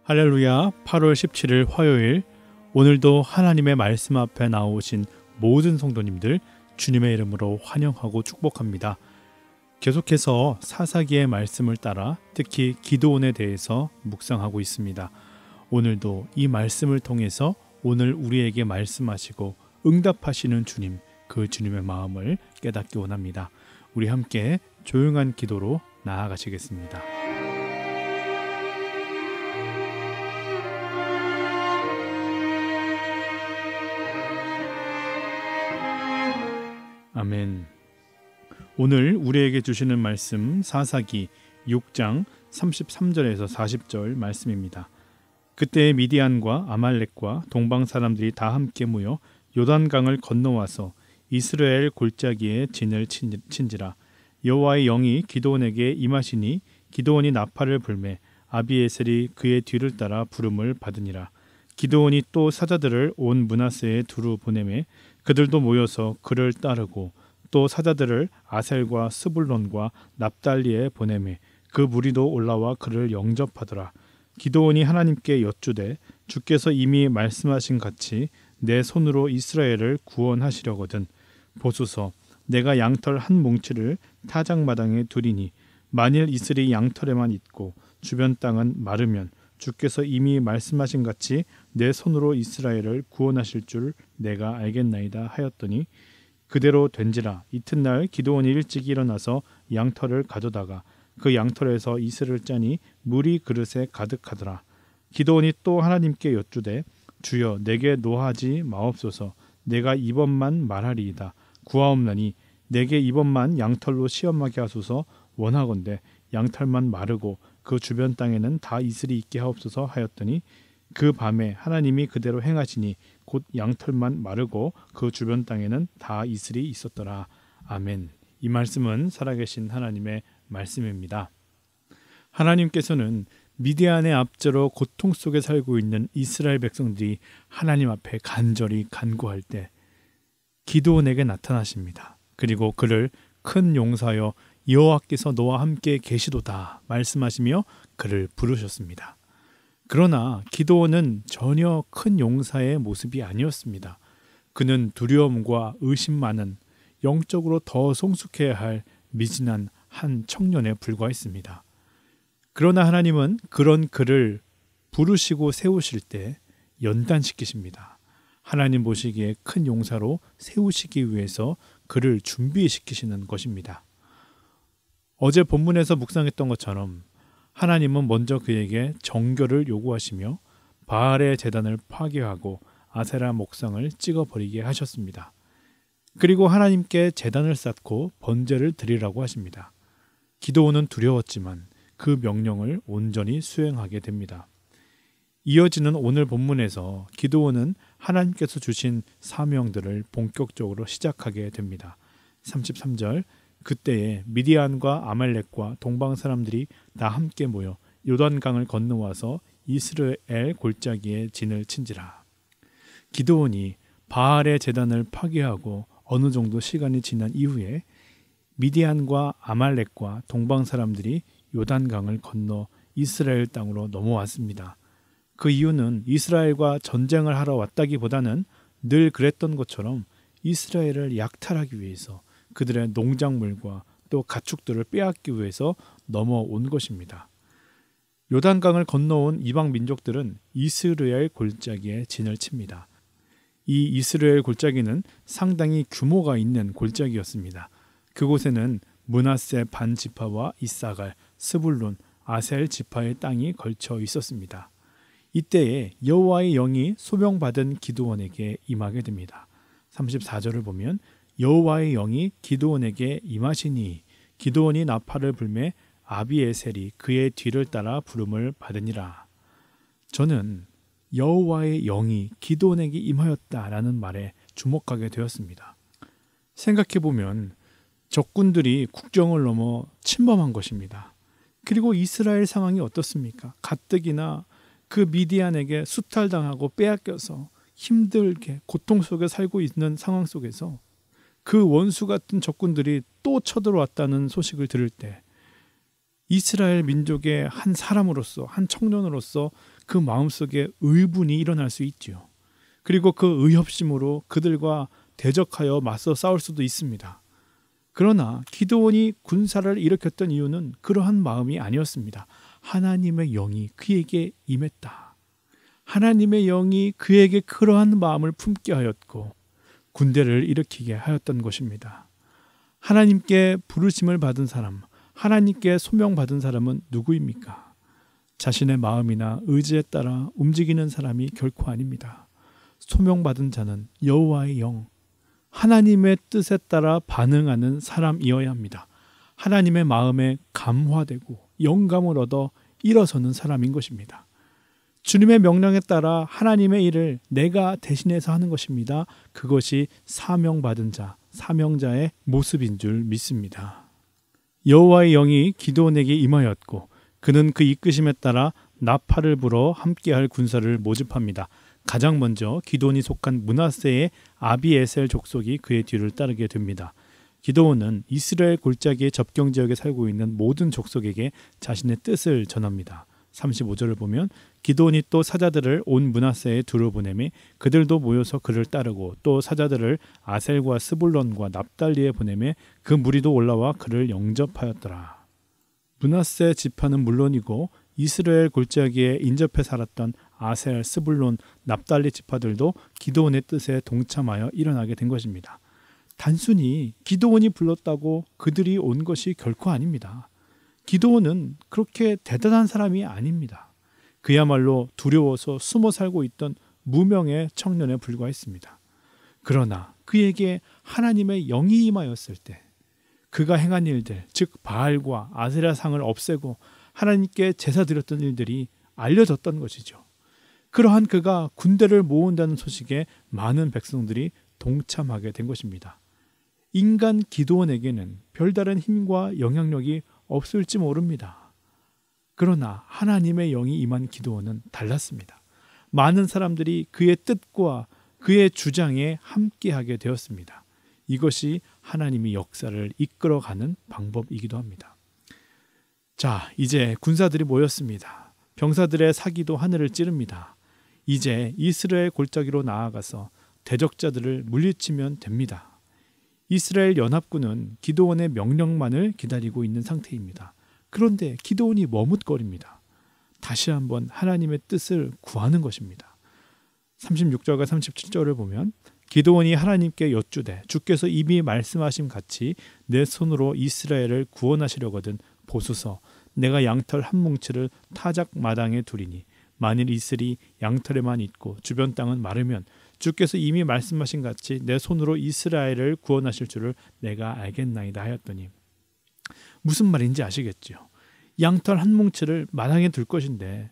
할렐루야. 8월 17일 화요일, 오늘도 하나님의 말씀 앞에 나오신 모든 성도님들 주님의 이름으로 환영하고 축복합니다. 계속해서 사사기의 말씀을 따라 특히 기드온에 대해서 묵상하고 있습니다. 오늘도 이 말씀을 통해서 오늘 우리에게 말씀하시고 응답하시는 주님, 그 주님의 마음을 깨닫기 원합니다. 우리 함께 조용한 기도로 나아가시겠습니다. 아멘. 오늘 우리에게 주시는 말씀 사사기 6장 33절에서 40절 말씀입니다. 그때 미디안과 아말렉과 동방 사람들이 다 함께 모여 요단강을 건너와서 이스라엘 골짜기에 진을 친지라. 여호와의 영이 기드온에게 임하시니 기드온이 나팔을 불매 아비에셀이 그의 뒤를 따라 부름을 받으니라. 기드온이 또 사자들을 온 므낫세에 두루 보내매 그들도 모여서 그를 따르고 또 사자들을 아셀과 스불론과 납달리에 보내매 그 무리도 올라와 그를 영접하더라. 기드온이 하나님께 여쭈되 주께서 이미 말씀하신 같이 내 손으로 이스라엘을 구원하시려거든 보소서, 내가 양털 한 뭉치를 타작마당에 두리니 만일 이슬이 양털에만 있고 주변 땅은 마르면 주께서 이미 말씀하신 같이 내 손으로 이스라엘을 구원하실 줄 내가 알겠나이다 하였더니 그대로 된지라. 이튿날 기드온이 일찍 일어나서 양털을 가져다가 그 양털에서 이슬을 짜니 물이 그릇에 가득하더라. 기드온이 또 하나님께 여쭈되 주여, 내게 노하지 마옵소서. 내가 이번만 말하리이다. 구하옵나니 내게 이번만 양털로 시험하게 하소서. 원하건대 양털만 마르고 그 주변 땅에는 다 이슬이 있게 하옵소서 하였더니 그 밤에 하나님이 그대로 행하시니 곧 양털만 마르고 그 주변 땅에는 다 이슬이 있었더라. 아멘. 이 말씀은 살아계신 하나님의 말씀입니다. 하나님께서는 미디안의 압제로 고통 속에 살고 있는 이스라엘 백성들이 하나님 앞에 간절히 간구할 때 기드온에게 나타나십니다. 그리고 그를 큰 용사여 여호와께서 너와 함께 계시도다 말씀하시며 그를 부르셨습니다. 그러나 기드온은 전혀 큰 용사의 모습이 아니었습니다. 그는 두려움과 의심 많은, 영적으로 더 성숙해야 할 미진한 한 청년에 불과했습니다. 그러나 하나님은 그런 그를 부르시고 세우실 때 연단시키십니다. 하나님 보시기에 큰 용사로 세우시기 위해서 그를 준비시키시는 것입니다. 어제 본문에서 묵상했던 것처럼 하나님은 먼저 그에게 정결을 요구하시며 바알의 제단을 파괴하고 아세라 목상을 찍어버리게 하셨습니다. 그리고 하나님께 제단을 쌓고 번제를 드리라고 하십니다. 기드온은 두려웠지만 그 명령을 온전히 수행하게 됩니다. 이어지는 오늘 본문에서 기드온은 하나님께서 주신 사명들을 본격적으로 시작하게 됩니다. 33절, 그때에 미디안과 아말렉과 동방 사람들이 다 함께 모여 요단강을 건너와서 이스라엘 골짜기에 진을 친지라. 기드온이 바알의 제단을 파괴하고 어느 정도 시간이 지난 이후에 미디안과 아말렉과 동방 사람들이 요단강을 건너 이스라엘 땅으로 넘어왔습니다. 그 이유는 이스라엘과 전쟁을 하러 왔다기보다는 늘 그랬던 것처럼 이스라엘을 약탈하기 위해서 그들의 농작물과 또 가축들을 빼앗기 위해서 넘어온 것입니다. 요단강을 건너온 이방 민족들은 이스라엘 골짜기에 진을 칩니다. 이 이스라엘 골짜기는 상당히 규모가 있는 골짜기였습니다. 그곳에는 므낫세 반 지파와 이사갈, 스불론, 아셀 지파의 땅이 걸쳐 있었습니다. 이때에 여호와의 영이 소명받은 기드온에게 임하게 됩니다. 34절을 보면 여호와의 영이 기드온에게 임하시니 기드온이 나팔을 불매 아비에셀이 그의 뒤를 따라 부름을 받으니라. 저는 여호와의 영이 기드온에게 임하였다라는 말에 주목하게 되었습니다. 생각해보면 적군들이 국경을 넘어 침범한 것입니다. 그리고 이스라엘 상황이 어떻습니까? 가뜩이나 그 미디안에게 수탈당하고 빼앗겨서 힘들게 고통 속에 살고 있는 상황 속에서 그 원수 같은 적군들이 또 쳐들어왔다는 소식을 들을 때 이스라엘 민족의 한 사람으로서, 한 청년으로서 그 마음속에 의분이 일어날 수 있지요. 그리고 그 의협심으로 그들과 대적하여 맞서 싸울 수도 있습니다. 그러나 기드온이 군사를 일으켰던 이유는 그러한 마음이 아니었습니다. 하나님의 영이 그에게 임했다. 하나님의 영이 그에게 그러한 마음을 품게 하였고 군대를 일으키게 하였던 것입니다. 하나님께 부르심을 받은 사람, 하나님께 소명받은 사람은 누구입니까? 자신의 마음이나 의지에 따라 움직이는 사람이 결코 아닙니다. 소명받은 자는 여호와의 영, 하나님의 뜻에 따라 반응하는 사람이어야 합니다. 하나님의 마음에 감화되고 영감을 얻어 일어서는 사람인 것입니다. 주님의 명령에 따라 하나님의 일을 내가 대신해서 하는 것입니다. 그것이 사명받은 자, 사명자의 모습인 줄 믿습니다. 여호와의 영이 기드온에게 임하였고 그는 그 이끄심에 따라 나팔을 불어 함께할 군사를 모집합니다. 가장 먼저 기드온이 속한 므낫세의 아비에셀 족속이 그의 뒤를 따르게 됩니다. 기드온은 이스라엘 골짜기의 접경 지역에 살고 있는 모든 족속에게 자신의 뜻을 전합니다. 35절을 보면 기드온이 또 사자들을 온 므낫세에 두루 보내매 그들도 모여서 그를 따르고 또 사자들을 아셀과 스불론과 납달리에 보내매 그 무리도 올라와 그를 영접하였더라. 므낫세 지파는 물론이고 이스라엘 골짜기에 인접해 살았던 아셀, 스불론, 납달리 지파들도 기드온의 뜻에 동참하여 일어나게 된 것입니다. 단순히 기드온이 불렀다고 그들이 온 것이 결코 아닙니다. 기드온은 그렇게 대단한 사람이 아닙니다. 그야말로 두려워서 숨어 살고 있던 무명의 청년에 불과했습니다. 그러나 그에게 하나님의 영이 임하였을 때 그가 행한 일들, 즉 바알과 아세라상을 없애고 하나님께 제사 드렸던 일들이 알려졌던 것이죠. 그러한 그가 군대를 모은다는 소식에 많은 백성들이 동참하게 된 것입니다. 인간 기드온에게는 별다른 힘과 영향력이 없을지 모릅니다. 그러나 하나님의 영이 임한 기드온은 달랐습니다. 많은 사람들이 그의 뜻과 그의 주장에 함께하게 되었습니다. 이것이 하나님의 역사를 이끌어가는 방법이기도 합니다. 자, 이제 군사들이 모였습니다. 병사들의 사기도 하늘을 찌릅니다. 이제 이스라엘 골짜기로 나아가서 대적자들을 물리치면 됩니다. 이스라엘 연합군은 기드온의 명령만을 기다리고 있는 상태입니다. 그런데 기드온이 머뭇거립니다. 다시 한번 하나님의 뜻을 구하는 것입니다. 36절과 37절을 보면 기드온이 하나님께 여쭈되 주께서 이미 말씀하신 같이 내 손으로 이스라엘을 구원하시려거든 보소서 내가 양털 한 뭉치를 타작 마당에 두리니 만일 이슬이 양털에만 있고 주변 땅은 마르면 주께서 이미 말씀하신 같이 내 손으로 이스라엘을 구원하실 줄을 내가 알겠나이다 하였더니 무슨 말인지 아시겠죠? 양털 한 뭉치를 마당에 둘 것인데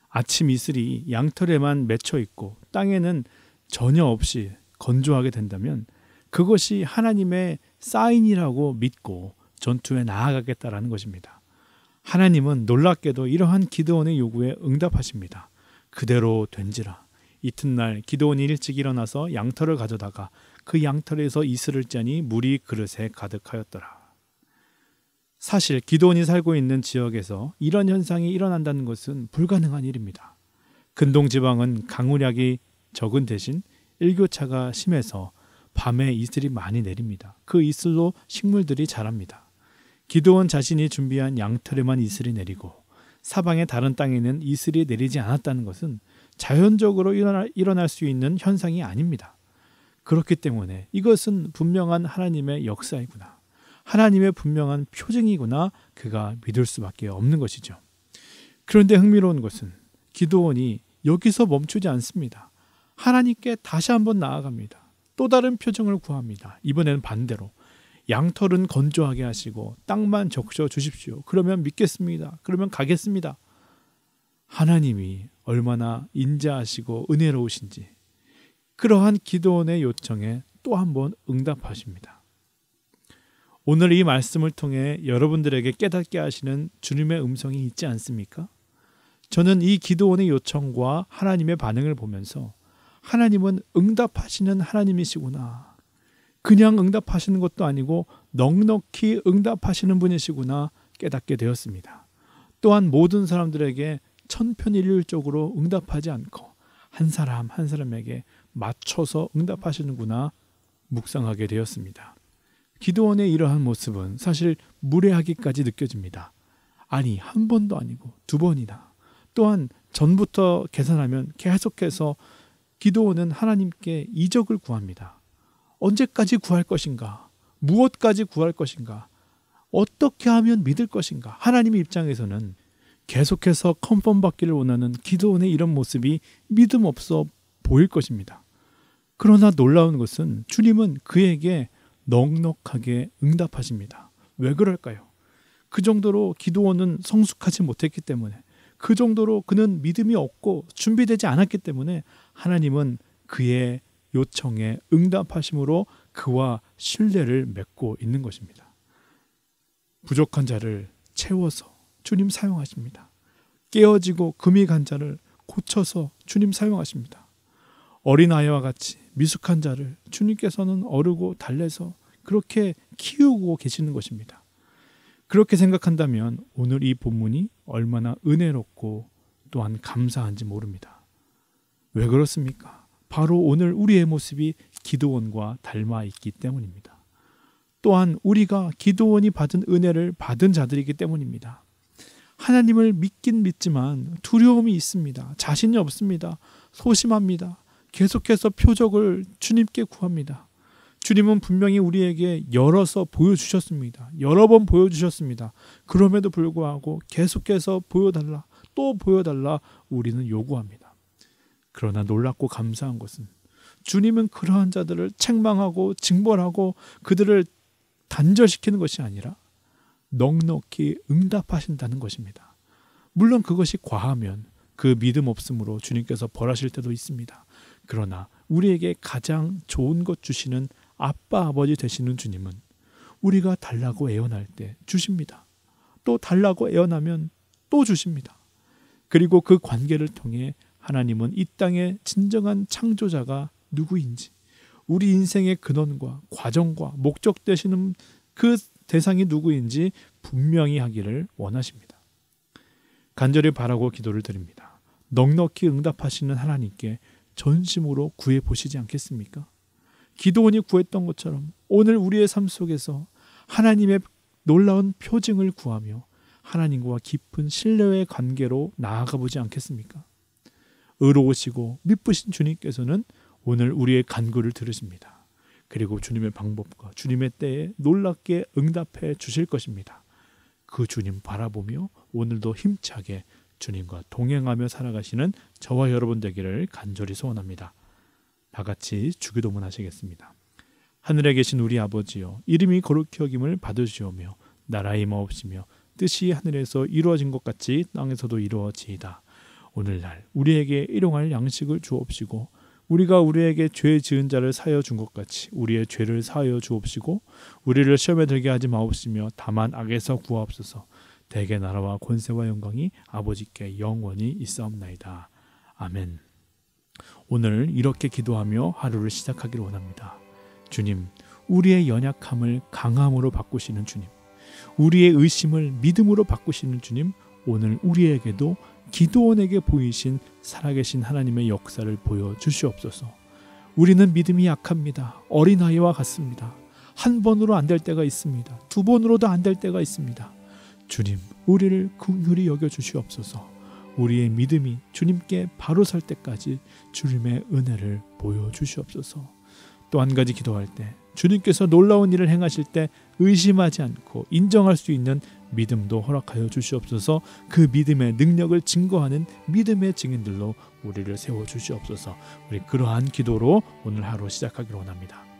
아침 이슬이 양털에만 맺혀 있고 땅에는 전혀 없이 건조하게 된다면 그것이 하나님의 사인이라고 믿고 전투에 나아가겠다라는 것입니다. 하나님은 놀랍게도 이러한 기드온의 요구에 응답하십니다. 그대로 된지라. 이튿날 기드온이 일찍 일어나서 양털을 가져다가 그 양털에서 이슬을 짜니 물이 그릇에 가득하였더라. 사실 기드온이 살고 있는 지역에서 이런 현상이 일어난다는 것은 불가능한 일입니다. 근동 지방은 강우량이 적은 대신 일교차가 심해서 밤에 이슬이 많이 내립니다. 그 이슬로 식물들이 자랍니다. 기드온 자신이 준비한 양털에만 이슬이 내리고 사방의 다른 땅에는 이슬이 내리지 않았다는 것은 자연적으로 일어날 수 있는 현상이 아닙니다. 그렇기 때문에 이것은 분명한 하나님의 역사이구나. 하나님의 분명한 표징이구나. 그가 믿을 수밖에 없는 것이죠. 그런데 흥미로운 것은 기드온이 여기서 멈추지 않습니다. 하나님께 다시 한번 나아갑니다. 또 다른 표징을 구합니다. 이번에는 반대로 양털은 건조하게 하시고 땅만 적셔 주십시오. 그러면 믿겠습니다. 그러면 가겠습니다. 하나님이 얼마나 인자하시고 은혜로우신지 그러한 기드온의 요청에 또 한번 응답하십니다. 오늘 이 말씀을 통해 여러분들에게 깨닫게 하시는 주님의 음성이 있지 않습니까? 저는 이 기드온의 요청과 하나님의 반응을 보면서 하나님은 응답하시는 하나님이시구나. 그냥 응답하시는 것도 아니고 넉넉히 응답하시는 분이시구나 깨닫게 되었습니다. 또한 모든 사람들에게 천편일률적으로 응답하지 않고 한 사람 한 사람에게 맞춰서 응답하시는구나 묵상하게 되었습니다. 기드온의 이러한 모습은 사실 무례하기까지 느껴집니다. 아니, 한 번도 아니고 두 번이나, 또한 전부터 계산하면 계속해서 기드온은 하나님께 이적을 구합니다. 언제까지 구할 것인가? 무엇까지 구할 것인가? 어떻게 하면 믿을 것인가? 하나님의 입장에서는 계속해서 컨펌 받기를 원하는 기드온의 이런 모습이 믿음 없어 보일 것입니다. 그러나 놀라운 것은 주님은 그에게 넉넉하게 응답하십니다. 왜 그럴까요? 그 정도로 기드온은 성숙하지 못했기 때문에, 그 정도로 그는 믿음이 없고 준비되지 않았기 때문에 하나님은 그의 요청에 응답하심으로 그와 신뢰를 맺고 있는 것입니다. 부족한 자를 채워서 주님 사용하십니다. 깨어지고 금이 간 자를 고쳐서 주님 사용하십니다. 어린아이와 같이 미숙한 자를 주님께서는 어르고 달래서 그렇게 키우고 계시는 것입니다. 그렇게 생각한다면 오늘 이 본문이 얼마나 은혜롭고 또한 감사한지 모릅니다. 왜 그렇습니까? 바로 오늘 우리의 모습이 기드온과 닮아 있기 때문입니다. 또한 우리가 기드온이 받은 은혜를 받은 자들이기 때문입니다. 하나님을 믿긴 믿지만 두려움이 있습니다. 자신이 없습니다. 소심합니다. 계속해서 표적을 주님께 구합니다. 주님은 분명히 우리에게 열어서 보여주셨습니다. 여러 번 보여주셨습니다. 그럼에도 불구하고 계속해서 보여달라, 또 보여달라 우리는 요구합니다. 그러나 놀랍고 감사한 것은 주님은 그러한 자들을 책망하고 징벌하고 그들을 단절시키는 것이 아니라 넉넉히 응답하신다는 것입니다. 물론 그것이 과하면 그 믿음 없음으로 주님께서 벌하실 때도 있습니다. 그러나 우리에게 가장 좋은 것 주시는 아빠 아버지 되시는 주님은 우리가 달라고 애원할 때 주십니다. 또 달라고 애원하면 또 주십니다. 그리고 그 관계를 통해 하나님은 이 땅의 진정한 창조자가 누구인지, 우리 인생의 근원과 과정과 목적 되시는 그 대상이 누구인지 분명히 하기를 원하십니다. 간절히 바라고 기도를 드립니다. 넉넉히 응답하시는 하나님께 전심으로 구해 보시지 않겠습니까? 기드온이 구했던 것처럼 오늘 우리의 삶 속에서 하나님의 놀라운 표징을 구하며 하나님과 깊은 신뢰의 관계로 나아가 보지 않겠습니까? 의로우시고 미쁘신 주님께서는 오늘 우리의 간구를 들으십니다. 그리고 주님의 방법과 주님의 때에 놀랍게 응답해 주실 것입니다. 그 주님 바라보며 오늘도 힘차게 주님과 동행하며 살아가시는 저와 여러분 되기를 간절히 소원합니다. 다 같이 주기도문 하시겠습니다. 하늘에 계신 우리 아버지여, 이름이 거룩히 여김을 받으시오며 나라의 마옵시며 뜻이 하늘에서 이루어진 것 같이 땅에서도 이루어지이다. 오늘날 우리에게 일용할 양식을 주옵시고 우리가 우리에게 죄 지은 자를 사하여 준 것 같이 우리의 죄를 사하여 주옵시고 우리를 시험에 들게 하지 마옵시며 다만 악에서 구하옵소서. 대개 나라와 권세와 영광이 아버지께 영원히 있사옵나이다. 아멘. 오늘 이렇게 기도하며 하루를 시작하기를 원합니다. 주님, 우리의 연약함을 강함으로 바꾸시는 주님, 우리의 의심을 믿음으로 바꾸시는 주님, 오늘 우리에게도 기드온에게 보이신 살아계신 하나님의 역사를 보여주시옵소서. 우리는 믿음이 약합니다. 어린아이와 같습니다. 한 번으로 안 될 때가 있습니다. 두 번으로도 안 될 때가 있습니다. 주님, 우리를 긍휼히 여겨주시옵소서. 우리의 믿음이 주님께 바로 설 때까지 주님의 은혜를 보여주시옵소서. 또 한 가지 기도할 때 주님께서 놀라운 일을 행하실 때 의심하지 않고 인정할 수 있는 믿음도 허락하여 주시옵소서. 그 믿음의 능력을 증거하는 믿음의 증인들로 우리를 세워주시옵소서. 우리 그러한 기도로 오늘 하루 시작하기를 원합니다.